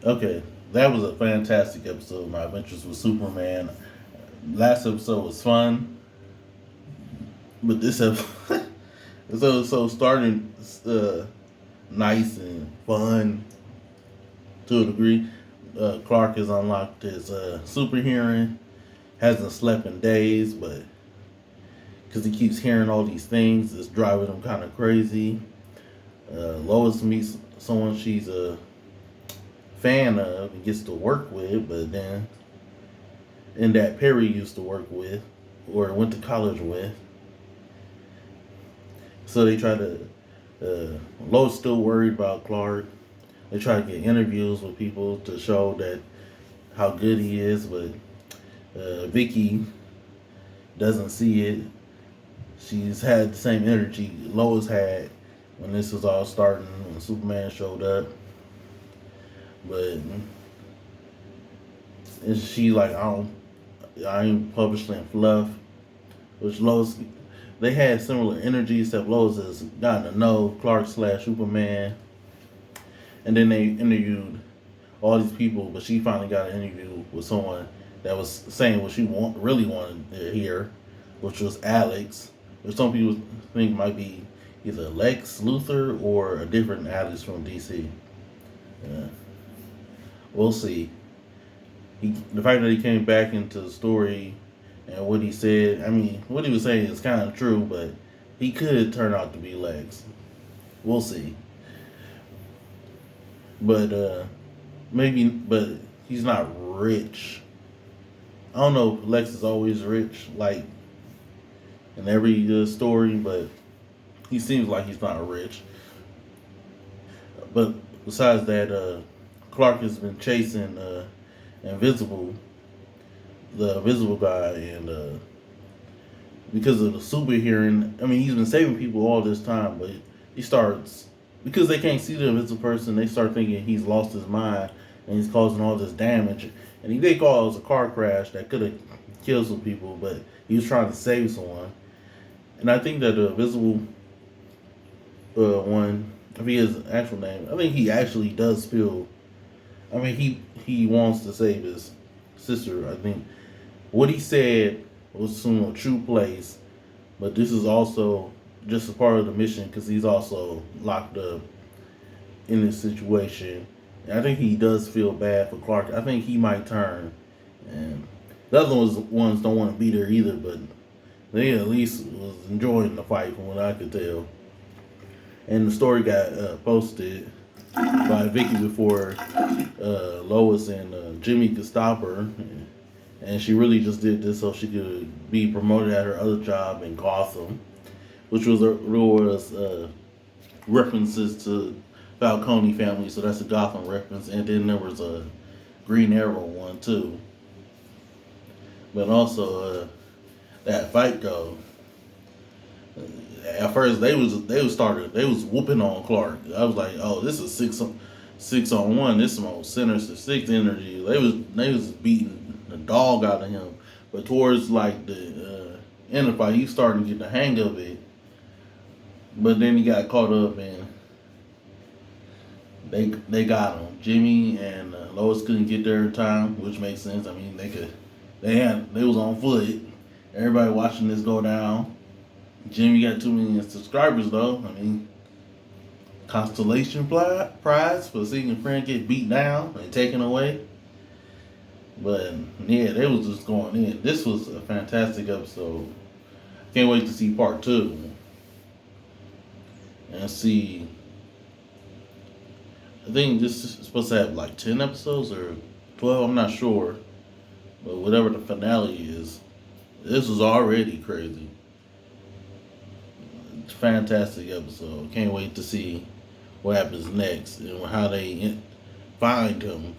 Okay, that was a fantastic episode. My Adventures with Superman. Last episode was fun, but this episode, so starting nice and fun to a degree. Clark has unlocked his super hearing. Hasn't slept in days, but because he keeps hearing all these things, it's driving him kind of crazy. Lois meets someone she's a fan of and gets to work with, but then and that Perry used to work with or went to college with. So they try to. Lois still worried about Clark. They try to get interviews with people to show that how good he is, but Vicky doesn't see it. She's had the same energy Lois had when this was all starting when Superman showed up, but is she like I ain't publishing fluff, which Lois they had similar energy except Lois has gotten to know Clark slash Superman, and then they interviewed all these people, but she finally got an interview with someone that was saying what she really wanted to hear, which was Alex, which some people think might be either Lex Luthor or a different Alex from DC. Yeah. We'll see. The fact that he came back into the story and what he said, I mean, what he was saying is kind of true, but he could turn out to be Lex. We'll see. But but he's not rich. I don't know if Lex is always rich, like in every story, but he seems like he's not rich. But besides that, Clark has been chasing Invisible, the Invisible guy, and because of the super hearing, I mean, he's been saving people all this time, but he starts because they can't see the invisible person. They start thinking he's lost his mind and he's causing all this damage. And he did cause a car crash that could have killed some people, but he was trying to save someone. And I think that the invisible one, I mean his actual name, I think he actually does feel. I mean, he wants to save his sister. I think what he said was from a true place, but this is also just a part of the mission because he's also locked up in this situation. And I think he does feel bad for Clark. I think he might turn, and the other ones don't want to be there either, but they at least was enjoying the fight from what I could tell. And the story got posted by Vicky before Lois and Jimmy could stop her. And she really just did this so she could be promoted at her other job in Gotham, which was references to Falcone family, so that's a Gotham reference. And then there was a Green Arrow one too. But also that fight though. At first they was whooping on Clark. I was like, oh, this is six on one. This is most Sinister Six energy. They was beating the dog out of him. But towards like the end of the fight, he started to get the hang of it. But then he got caught up and they got him. Jimmy and Lois couldn't get there in time, which makes sense. I mean, they was on foot. Everybody watching this go down. Jimmy got 2 million subscribers though. I mean, constellation prize for seeing a friend get beat down and taken away. But yeah, they was just going in. This was a fantastic episode. Can't wait to see part two and see. I think this is supposed to have like 10 episodes or 12. I'm not sure, but whatever the finale is, this was already crazy. It's a fantastic episode. Can't wait to see what happens next and how they find him